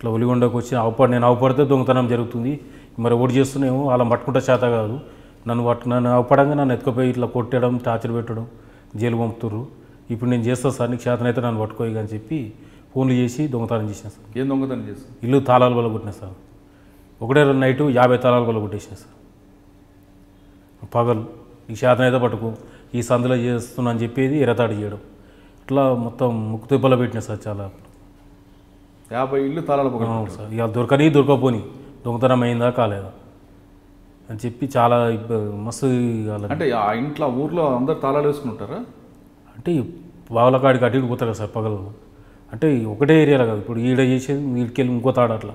ఇట్లా ఒలిగొండకు వచ్చి నేను అవపడితే దొంగతనం జరుగుతుంది, మరి ఓడి చేస్తున్నామో వాళ్ళని పట్టుకుంటే చేత కాదు, నన్ను అవపడంగా నన్ను ఎత్తుకుపోయి ఇట్లా కొట్టడం, టార్చర్ పెట్టడం, జైలు పంపుతుర్రు. ఇప్పుడు నేను చేస్తాను సార్, నీకు చేతనైతే నన్ను పట్టుకోయి అని చెప్పి ఫోన్లు చేసి దొంగతనం చేసిన సార్. ఏం దొంగతనం చేస్తాను? ఇల్లు తాళాలు వల్ల కొట్టినా సార్. ఒకటే నైటు 50 తాళాలు వల్ల కొట్టేసిన సార్. పగలు నీకు చేతనైతే పట్టుకో, ఈ సందులో చేస్తున్నా అని చెప్పేది ఎరతాడు చేయడం, ఇట్లా మొత్తం ముక్కు తిప్పలో పెట్టినా సార్. చాలా 50 ఇల్లు తాళాలు సార్. ఇక దొరకపోని దొంగతనం అయిందా కాలేదా అని చెప్పి చాలా మస్తు. అంటే ఆ ఇంట్లో ఊర్లో అందరు తాళాలు వేసుకుంటారా? అంటే వాళ్ళ కాడికి అటు ఇటు పోతారు కదా సార్ పగలు. అంటే ఒకటే ఏరియాలో కాదు, ఇప్పుడు ఈడ చేసేది వీడికెళ్ళి ఇంకో తాడు అట్లా.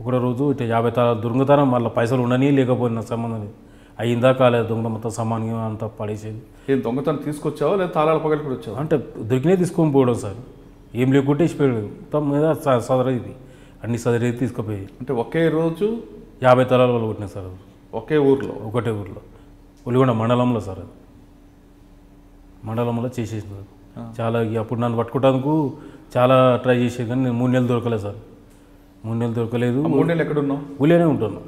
ఒకటే రోజు ఇట్లా 50 తాళాలు దొంగతనం, మళ్ళీ పైసలు ఉండని లేకపోయినా సంబంధం లేదు, అయిందా కాలేదు దొంగ మొత్తం సమానంగా అంతా పడేసేది. ఏం దొంగతనం తీసుకొచ్చావా లేదా తాళాలు పగలు కూడా వచ్చావా? అంటే దొరికినే తీసుకొని పోవడం సార్, ఏం లేకుంటే ఇచ్చిపోయాడు మొత్తం మీద సదరేది, అన్ని సదరేది తీసుకుపోయి. అంటే ఒకే రోజు 50 తాళాలు వాళ్ళు కొట్టినా సార్. ఒకే ఊర్లో? ఒకటే ఊర్లో, ఒలిగొండ మండలంలో సార్. అది మండలంలో చేసేసింది చాలా. అప్పుడు నన్ను పట్టుకోవడానికి చాలా ట్రై చేసేది కానీ నేను 3 నెలలు దొరకలేదు సార్. 3 నెలలు దొరకలేదు. 3 నెలలు ఎక్కడున్నావు? ఊళ్ళోనే ఉంటున్నా.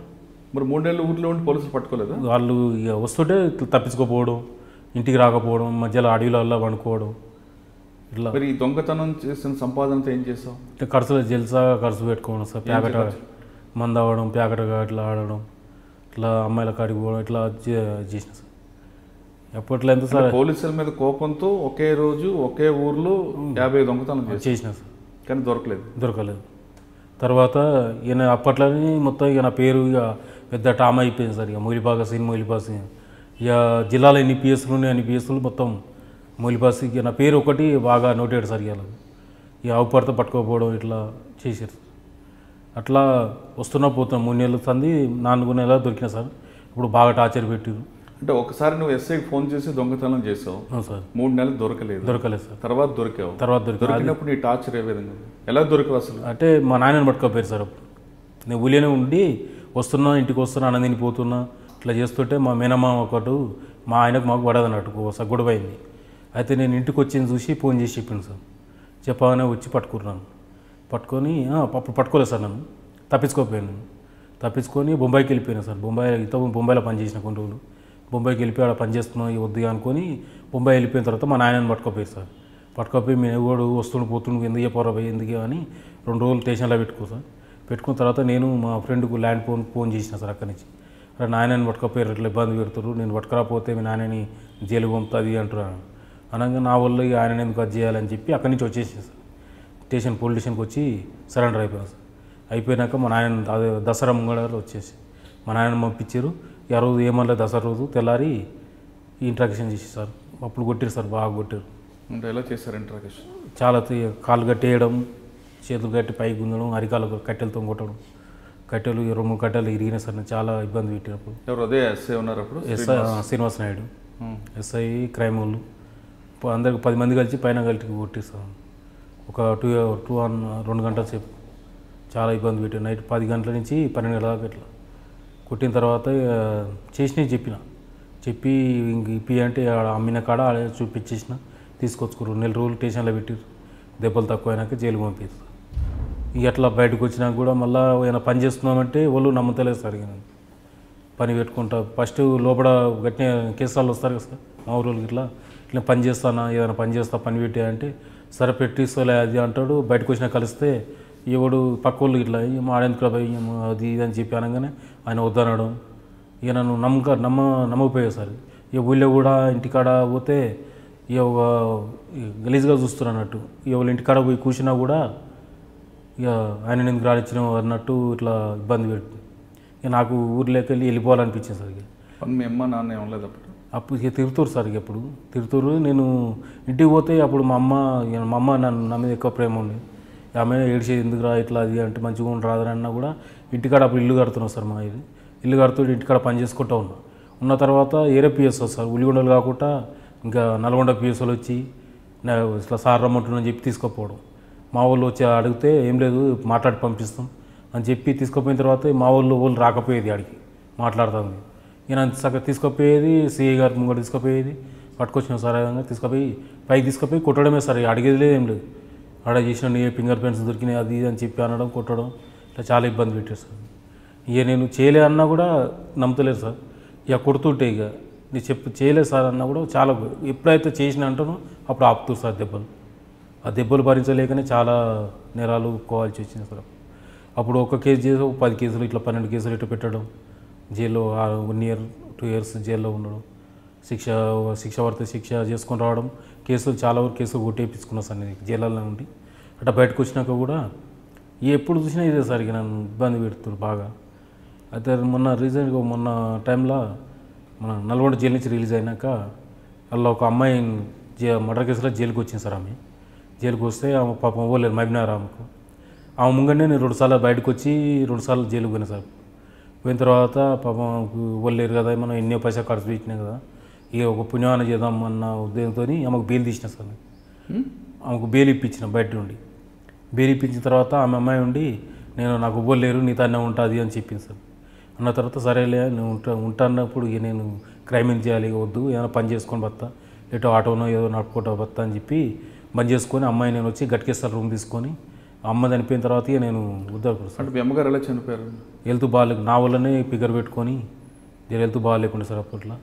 మరి 3 నెలలు ఊర్లో ఉండి పోలీసులు పట్టుకోలేదు? వాళ్ళు ఇక వస్తుంటే తప్పించుకోపోవడం, ఇంటికి రాకపోవడం, మధ్యలో అడవిలో వండుకోవడం ఇట్లా. మరి ఈ దొంగతనం చేసిన సంపాదనతో ఏం చేస్తావు? ఇట్లా ఖర్చులో ఖర్చు పెట్టుకోవడం సార్. ప్యాకెట్ మంద అవ్వడం, ప్యాకెట్గా ఇట్లా ఆడడం, ఇట్లా అమ్మాయిల కాడికి పోవడం, ఇట్లా చేసిన సార్. ఎప్పట్లో ఎంత సార్ పోలీసుల మీద కోపంతో ఒకే రోజు ఒకే ఊర్లో 50 దొంగతనం చేసిన సార్. కానీ దొరకలేదు. తర్వాత ఈయన అప్పట్లోనే మొత్తం ఇక నా పేరు ఇక పెద్ద టామ్ అయిపోయింది సార్. ఇక మొయిలిపాక ఇక జిల్లాలో ఎన్ని పిఎస్లు ఉన్నాయి అన్ని పిఎస్లు మొత్తం మొయిలిపాసి. ఇక నా పేరు ఒకటి బాగా నోటెడ్ సార్. ఇక అవపడితే పట్టుకోకపోవడం ఇట్లా చేశారు. అట్లా వస్తున్నా పోతున్నా 3 నెలలు సంది 4 నెలలు దొరికినా సార్. ఇప్పుడు బాగా టార్చర్ పెట్టారు. అంటే ఒకసారి నువ్వు ఎస్ఐకి ఫోన్ చేసి దొంగతనం చేసావు సార్. 3 నెలలు దొరకలేదు సార్. తర్వాత దొరికినప్పుడు నీ టార్చర్ ఏ విధంగా, ఎలా దొరికావు అసలు? అంటే మా నాయనని పట్టుకోపోయారు సార్. అప్పుడు నేను ఊళ్ళోనే ఉండి వస్తున్నా, ఇంటికి వస్తున్నా, అన్నం పోతున్నా, ఇట్లా చేస్తుంటే మా మేనమ్మ ఒకటి మా ఆయనకు మాకు పడదన్నట్టు గొడవ అయింది. అయితే నేను ఇంటికి వచ్చింది చూసి ఫోన్ చేసి చెప్పింది సార్. చెప్పగానే వచ్చి పట్టుకున్నాను. పట్టుకొని అప్పుడు పట్టుకోలేదు సార్. నన్ను తప్పించుకొని బొంబాయికి వెళ్ళిపోయాను సార్. బొంబాయిలో పనిచేసిన కొన్ని రోజులు. బొంబాయికి వెళ్ళిపోయి ఆడ పని చేస్తున్నాం వద్దు అనుకొని బొంబాయి వెళ్ళిపోయిన తర్వాత మా నాయనని పట్టుకోపోయారు సార్. పట్టుకోపోయి మేము ఎవడు పోతుండు ఎందుకు చెప్పారా పోయి ఎందుకు అని 2 రోజులు స్టేషన్లో సార్. పెట్టుకున్న తర్వాత నేను మా ఫ్రెండ్కు ల్యాండ్ ఫోన్ చేసిన సార్. అక్కడి నుంచి అలా నాయనని పట్టుకోపోయారు, ఇట్లా ఇబ్బంది పెడుతున్నారు, నేను పట్టుకురాకపోతే మీ నాయనని జైలు పంపుతుంది అంటున్నాను. అనగా నా వల్ల ఇక ఆయన ఎందుకు అది చేయాలని చెప్పి అక్కడి నుంచి వచ్చేసింది సార్. పోలీస్ స్టేషన్కి వచ్చి సరెండర్ అయిపోయాను సార్. అయిపోయినాక మా నాయన దసరా ముంగళ వచ్చేసి మా నాయన పంపించారు. ఆ రోజు ఏమన్నా దసరా రోజు తెల్లారి ఇంట్రాక్షన్ చేసి సార్. అప్పుడు కొట్టారు సార్, బాగా కొట్టారు. అంటే ఎలా చేశారు ఇంట్రాక్షన్? చాలా కాళ్ళు కట్టేయడం, చేతులు కట్టి పైకి గుంజడం, అరికాలు కట్టెలతో కొట్టడం. కట్టెలు 2-3 కట్టెలు ఇరిగినాయి సార్. చాలా ఇబ్బంది పెట్టినప్పుడు. ఎవరు అదే ఎస్ఐ ఉన్నారు అప్పుడు? శ్రీనివాస్ నాయుడు ఎస్ఐ క్రైమ్ వాళ్ళు అందరికి 10 మంది కలిసి పైన కలిసి కొట్టారు సార్. ఒక 2 గంటల సేపు చాలా ఇబ్బంది పెట్టారు. నైట్ 10 గంటల నుంచి 12 గంటల దాకా ఇట్లా కొట్టిన తర్వాత చేసినవి చెప్పి ఇంక ఇప్పి అంటే అమ్మిన కాడ చూపించేసిన తీసుకొచ్చుకోరు. 2 నెలల రోజులు స్టేషన్లో పెట్టారు. దెబ్బలు తక్కువ అయినాక జైలు పంపారు. ఇక అట్లా బయటకు వచ్చినాక కూడా మళ్ళీ ఏమైనా పని చేస్తున్నామంటే వాళ్ళు నమ్మతలేదు సార్. పని పెట్టుకుంటా ఫస్ట్ లోపల గట్టిన కేసాలు వస్తారు కదా సార్ మా ఊళ్ళకి. ఇట్లా పని చేస్తానా, ఏదైనా పని చేస్తా పని పెట్టా అంటే సరే పెట్టిస్తలే అది అంటాడు. బయటకు వచ్చినా కలిస్తే ఎవడు పక్క వాళ్ళు ఇట్లా ఆడేందుకు అది ఇది అని చెప్పి అనగానే ఆయన వద్దనడం. ఇక నన్ను నమ్మకపోయావు సార్. ఇక ఊళ్ళో కూడా ఇంటికాడ పోతే ఇక గలీజ్గా చూస్తున్నట్టు. ఇక వాళ్ళ ఇంటికాడ పోయి కూర్చున్నా కూడా ఇక ఆయన ఎందుకు రానిచ్చినావు అన్నట్టు ఇట్లా ఇబ్బంది పెట్టి ఇక నాకు ఊర్లోకి వెళ్ళిపోవాలనిపించింది సార్. ఇక మీ అమ్మ నాన్న ఏమలేదు అప్పుడు ఇక తిరుతూరు సార్. ఇక ఎప్పుడు తిరుతూరు నేను ఇంటికి పోతే అప్పుడు మా అమ్మ నా మీద ఎక్కువ ప్రేమ ఉంది. ఆమె ఏడ్చేది ఎందుకు రా ఇట్లా అది అంటే మంచిగా రాదని అన్నా కూడా ఇంటికాడ అప్పుడు ఇల్లు కడుతున్నాం సార్. మా ఇల్లు కడుతూ ఇంటికాడ పని చేసుకుంటూ ఉన్న తర్వాత ఏరే పిఎస్ సార్. ఉల్లిగొండలు కాకుండా ఇంకా నల్గొండ పిఎస్లు వచ్చి ఇట్లా సార్ రమ్మంటున్నాను చెప్పి తీసుకుపోవడం. మా వాళ్ళు వచ్చి అడిగితే ఏం లేదు మాట్లాడి పంపిస్తాం అని చెప్పి తీసుకుపోయిన తర్వాత మా వాళ్ళు రాకపోయేది ఆడికి మాట్లాడుతుంది. ఈయన సగం తీసుకుపోయేది, సిఐ గారి ముంగడు తీసుకుపోయేది, పట్టుకొచ్చిన సార్ విధంగా తీసుకుపోయి పైకి తీసుకుపోయి కొట్టడమే సార్. అడిగేది లేదు ఏం లేదు. ఆడ చేసిన నీ ఫింగర్ ప్రింట్స్ దొరికినాయి అది ఇది అని చెప్పి అనడం కొట్టడం ఇట్లా చాలా ఇబ్బంది పెట్టారు సార్. ఇక నేను చేయలే అన్నా కూడా నమ్మతలేరు సార్. ఇక కొడుతుంటే ఇక నేను చేయలేదు సార్ అన్నా కూడా చాలా ఎప్పుడైతే చేసిన అంటానో అప్పుడు ఆపుతారు సార్ దెబ్బలు. ఆ దెబ్బలు భరించలేకనే చాలా నేరాలు కోవాల్సి వచ్చింది సార్. అప్పుడు ఒక కేసు చేసి 10 కేసులు ఇట్లా 12 కేసులు ఇట్లా పెట్టడం, జైల్లో 1 year 2 years జైల్లో ఉండడం, శిక్ష పడితే శిక్ష చేసుకొని రావడం, కేసులు చాలా వరకు కేసులు కొట్టేపించుకున్నా సార్ నేను జైల్లో ఉండి. అట్లా బయటకు వచ్చినాక కూడా ఎప్పుడు చూసినా ఇదే సార్ ఇక నన్ను ఇబ్బంది పెడుతున్నారు బాగా. అయితే మొన్న టైంలో మన నల్గొండ జైలు నుంచి రిలీజ్ అయినాక అలా ఒక అమ్మాయి మర్డర్ కేసులో జైలుకి వచ్చింది సార్. ఆమె జైలుకి వస్తే ఆమె పాపం పోలేదు మహబూబ్నగర్. ఆమె ముంగనే నేను 2 సార్లు బయటకు వచ్చి 2 సార్లు జైలుకి పోయినా సార్. పోయిన తర్వాత పాపం పోలేరు కదా, మనం ఎన్నో పైసా ఖర్చు పెట్టినాయి కదా, ఇక ఒక పుణ్యమాన చేద్దాం అన్న ఉద్దేశంతో ఆమెకు బెయిల్ తీసిన సార్. ఆమెకు బెయిల్ ఇప్పించిన బయట నుండి. బెయిల్ ఇప్పించిన తర్వాత ఆమె అమ్మాయి ఉండి నాకు పోలేరు నీతో అన్నీ ఉంటుంది అని చెప్పింది సార్. అన్న తర్వాత సరేలే నేను ఉంటాన్నప్పుడు ఇక నేను క్రైమ్ ఏం చేయాలి, వద్దు ఏదైనా పని చేసుకొని బత్తా, ఎటో ఆటోనో ఏదో నడుపుకుంటా బత్తా అని చెప్పి బంద్ చేసుకొని అమ్మాయి నేను వచ్చి గట్కేస్తారు రూమ్ తీసుకొని అమ్మ చనిపోయిన తర్వాత ఇక నేను ఉద్దరపడు సార్. అంటే మీ అమ్మగారు ఎలా చనిపోయారు? హెల్త్ బాగాలేకు నా వల్లనే ఫిగర్ పెట్టుకొని హెల్త్ బాగాలేకుండా సార్. అప్పట్లో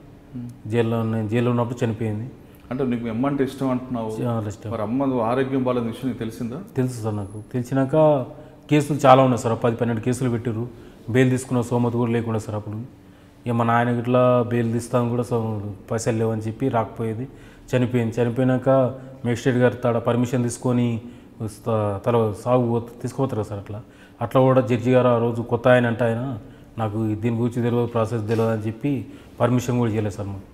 జైల్లో ఉన్నప్పుడు చనిపోయింది. అంటే నీకు మీ అమ్మ అంటే ఇష్టం అంటున్నావు, ఇష్టం. మరి అమ్మ ఆరోగ్యం బాగాలేని విషయం నీకు తెలిసిందా? తెలుసు సార్. నాకు తెలిసినాక కేసులు చాలా ఉన్నాయి సార్. 10-12 కేసులు పెట్టారు. బెయిల్ తీసుకున్న సోమతి కూడా లేకుండా సార్. అప్పుడు ఇక మా నాయనకి ఇట్లా బెయిల్ తీస్తాను కూడా పైసలు లేవని చెప్పి రాకపోయేది. చనిపోయినాక మేజిస్ట్రేట్ గారి తాడ పర్మిషన్ తీసుకొని సాగు తీసుకుపోతారు సార్. అట్లా కూడా జడ్జి గారు ఆ రోజు కొత్త ఆయన అంటే ఆయన నాకు దీని గురించి తెలియదు, ప్రాసెస్ తెలియదు అని చెప్పి పర్మిషన్ కూడా చేయలేదు సార్. మాకు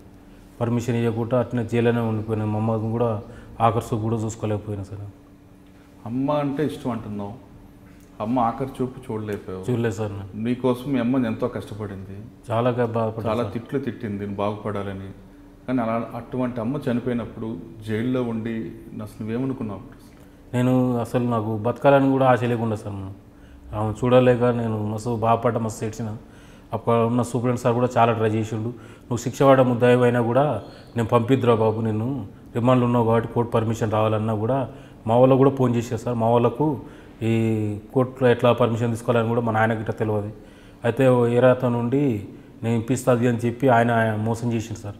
పర్మిషన్ ఇవ్వకుండా అట్నే జైల్లోనే ఉండిపోయినా. మా అమ్మని కూడా ఆఖరి చూపు కూడా చూసుకోలేకపోయినా సార్. అమ్మ అంటే ఇష్టం అంటున్నావు, అమ్మ ఆఖరి చూపు చూడలేదు సార్. నీకోసం మీ అమ్మని ఎంతో కష్టపడింది, చాలా బాధపడి చాలా తిట్లు తిట్టింది నేను బాగుపడాలని. కానీ అటువంటి అమ్మ చనిపోయినప్పుడు జైల్లో ఉండి అసలు నువ్వేమనుకున్నావు? అసలు నాకు బతకాలని కూడా ఆశ లేకుండా సార్. ఆమె చూడలేక నేను మస్తు బాధపడ్డా, మస్తు ఏడ్చిన. అక్కడ ఉన్న సూపరింటెండెంట్ సార్ కూడా చాలా ట్రై చేసిండు. నువ్వు శిక్ష పడ్డ ముద్దాయి అయినా కూడా నేను పంపిద్దురా బాబు, నిన్ను రిమాండ్లో ఉన్నావు కాబట్టి కోర్టు పర్మిషన్ రావాలన్నా కూడా మా వాళ్ళకు కూడా ఫోన్ చేశారు సార్. మా వాళ్ళకు ఈ కోర్టులో ఎట్లా పర్మిషన్ తీసుకోవాలని కూడా మా నాయనకి ఇట్లా తెలియదు. అయితే ఏరాత నుండి నేను ఇప్పిస్తుంది అని చెప్పి ఆయన మోసం చేసిండు సార్.